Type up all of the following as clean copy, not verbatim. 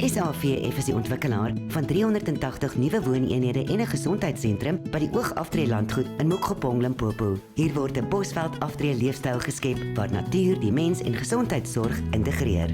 SAVF is die ontwikkelaar van 380 nuwe wooneenhede en 'n gesondheidssentrum by die Oogaftree Landgoed in Mokgopong, Limpopo. Hier word 'n Bosveld aftree leefstyl geskep waar natuur die mens en gesondheidsorg integreer.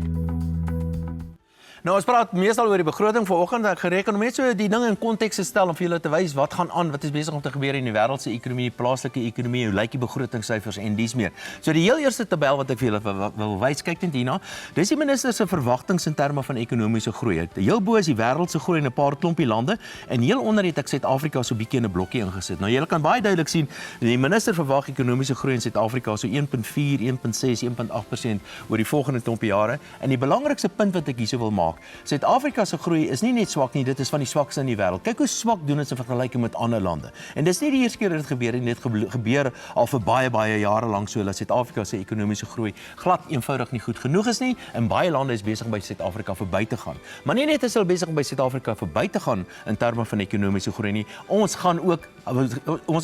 Nou, ons praat meestal oor die begroting vanoggend. Ek gereken om net so die ding in konteks te stel om vir julle te wys wat gaan aan, wat is besig om te gebeur in die wêreldse ekonomie, die plaaslike ekonomie, hoe lyk die begrotingssyfers en dies meer. So die heel eerste tabel wat ek vir julle wil wys, kyk net hierna. Dis die minister se verwagtinge in terme van ekonomiese groei. Heel bo is die wêreldse groei in 'n paar klompie lande en heel onder het ek Suid-Afrika so 'n bietjie in 'n blokkie ingesit. Nou julle kan baie duidelik sien, die minister verwag ekonomiese groei in Suid-Afrika so 1.4, 1.6, 1.8% oor die volgende klompie jare. En die belangrikste punt wat ek hierso wil maak, Suid-Afrika se groei is nie net swak nie, dit is van die swakste in die wêreld. Kyk hoe swak doen dit in vergelyking met ander lande. En dis nie die eerste keer dat dit gebeur nie, dit gebeur al vir baie jare lank so dat Suid-Afrika se ekonomiese groei glad eenvoudig nie goed genoeg is nie en baie lande is besig om by Suid-Afrika verby te gaan. Maar nie net is hulle besig om by Suid-Afrika verby te gaan in terme van ekonomiese groei nie, ons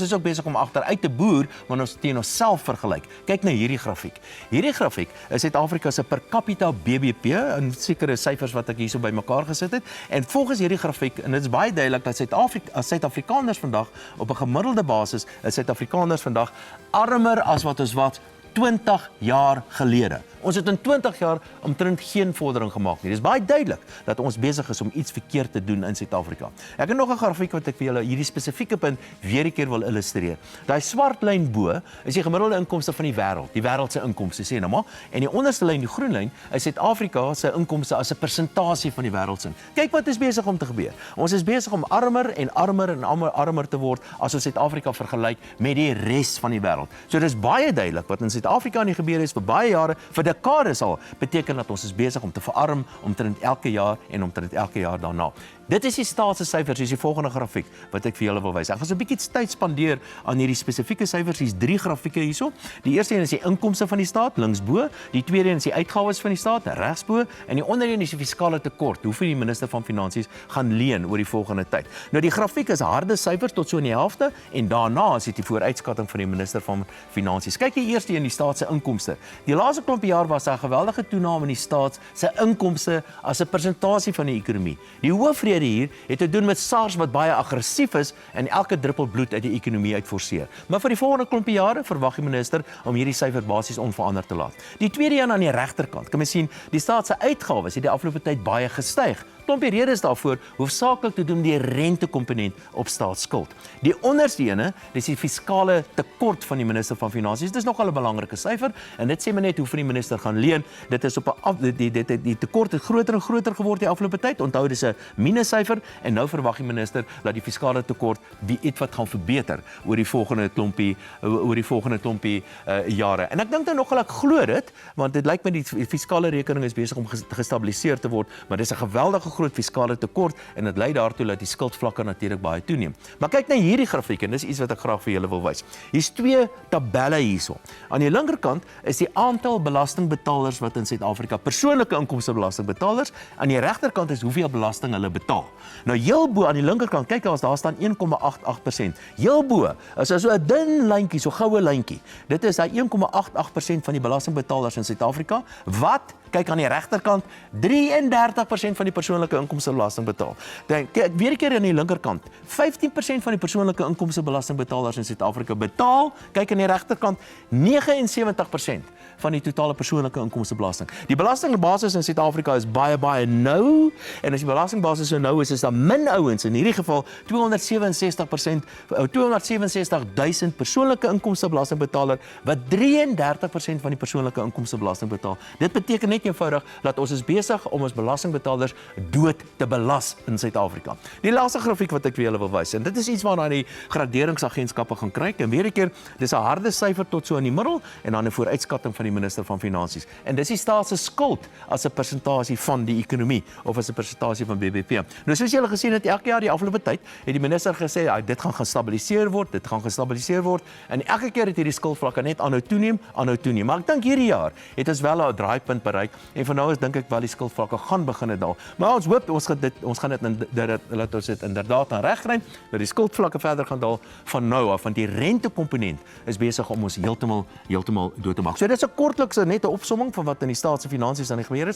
is ook besig om agteruit te boer wanneer ons teen onsself vergelyk. Kyk na hierdie grafiek. Hierdie grafiek is Suid-Afrika se per capita BBP in sekere syfers wat ek hierso bymekaar gesit het. En volgens hierdie grafiek, en dit is baie duidelik dat Suid-Afrikaners vandag op 'n gemiddelde basis is Suid-Afrikaners vandag armer as wat ons was 20 jaar gelede. Ons het in 20 jaar omtrent geen vordering gemaak nie. Dit is baie duidelik dat ons besig is om iets verkeerd te doen in Suid-Afrika. Ek het nog 'n grafiek wat ek vir julle hierdie spesifieke punt weer 'n keer wil illustreer. Daai swart lyn bo is die gemiddelde inkomste van die wêreld se inkomste, sê nou maar, en die onderste lyn, die groen lyn, is Suid-Afrika se inkomste as 'n persentasie van die wêreld se. Kyk wat is besig om te gebeur. Ons is besig om armer te word as ons Suid-Afrika vergelyk met die res van die wêreld. So dis baie duidelik wat in Suid-Afrika nie gebeur is vir baie jare, vir dekades al, beteken dat ons is besig om te verarm omtrent elke jaar en omtrent elke jaar daarna. Dit is die staatse syfers, dis die volgende grafiek wat ek vir julle wil wys. Ek gaan so 'n bietjie tyd spandeer aan hierdie spesifieke syfers. Hier's 3 grafieke hierso. Die eerste een is die inkomste van die staat linksbo, die tweede een is die uitgawes van die staat regsbo en die onder een is die fiskale tekort. Hoeveel die minister van Finansies gaan leen oor die volgende tyd. Nou die grafiek is harde syfers tot so in die helfte en daarna is dit die vooruitskatting van die minister van Finansies. Kyk hier eers in die staat se inkomste. Die laaste klompie jaar was daar 'n geweldige toename in die staat se inkomste as 'n persentasie van die ekonomie. Die hoofrede hier het te doen met SARS wat baie aggressief is en elke druppel bloed uit die ekonomie uitforceer. Maar vir die volgende klompie jare verwag die minister om hierdie syfer basies onveranderd te laat. Die tweede een aan die regterkant, kan mens sien, die staat se uitgawes het die afgelope tyd baie gestyg. Klompie redes daarvoor, hoofsaaklik te doen die rentekomponent op staatsskuld. Die onderste ene, dis die fiskale tekort van die minister van Finansies. Dit is nogal 'n belangrike syfer en dit sê maar net hoeveel die minister gaan leen. Dit is op 'n die tekort het groter en groter geword die afgelope tyd. Onthou dis 'n minussyfer en nou verwag die minister dat die fiskale tekort ietwat gaan verbeter oor die volgende klompie jare. En ek dink dan nogal ek glo dit, want dit lyk my die fiskale rekening is besig om gestabiliseer te word, maar dis 'n geweldige groot fiskale tekort en dit lei daartoe dat die skuldvlakke natuurlik baie toeneem. Maar kyk na hierdie grafiek en dis iets wat ek graag vir julle wil wys. Hier's 2 tabelle hierso. Aan die linkerkant is die aantal belastingbetalers wat in Suid-Afrika persoonlike inkomstebelastingbetalers, aan die regterkant is hoeveel belasting hulle betaal. Nou heel bo aan die linkerkant, kyk as daar staan 1,88%. Heel bo is so 'n dun lyntjie, so goue lyntjie. Dit is daai 1,88% van die belastingbetalers in Suid-Afrika wat, kyk aan die regterkant, 33% van die persoonlike inkomstebelasting betaal. Kyk weer 'n keer aan die linkerkant, 15% van die persoonlike inkomstebelastingbetalers in Suid-Afrika betaal, kyk aan die regterkant, 79% van die totale persoonlike inkomstebelasting. Die belastingbasis in Suid-Afrika is baie nou en as die belastingbasis so nou is daar min ouens, in hierdie geval 267.000 persoonlike inkomstebelastingbetaler wat 33% van die persoonlike inkomstebelasting betaal. Dit beteken net eenvoudig dat ons is besig om ons belastingbetalers dood te belas in Suid-Afrika. Die laaste grafiek wat ek vir julle wil wys, en dit is iets waarna die graderingsagentskappe gaan kyk, en weer 'n keer, dis 'n harde syfer tot so in die middel en dan 'n vooruitskatting van die minister van Finansies. En dis die staat se skuld as 'n persentasie van die ekonomie of as 'n persentasie van BBP. Nou soos julle gesien het, elke jaar die afgelope tyd het die minister gesê dit gaan gestabiliseer word, en elke keer het hierdie skuldvlakke net aanhou toeneem. Maar ek dink hierdie jaar het ons wel 'n draaipunt bereik en van nou is dink ek wel die skuldvlakke gaan begin daal. Maar ons hoop ons gaan dit laat ons dit inderdaad aan regkry, dat die skuldvlakke verder gaan daal van nou af, want die rentekomponent is besig om ons heeltemal dood te maak. So dit is 'n kortlikse net 'n opsomming van wat in die staat se finansies aan die gebeur is.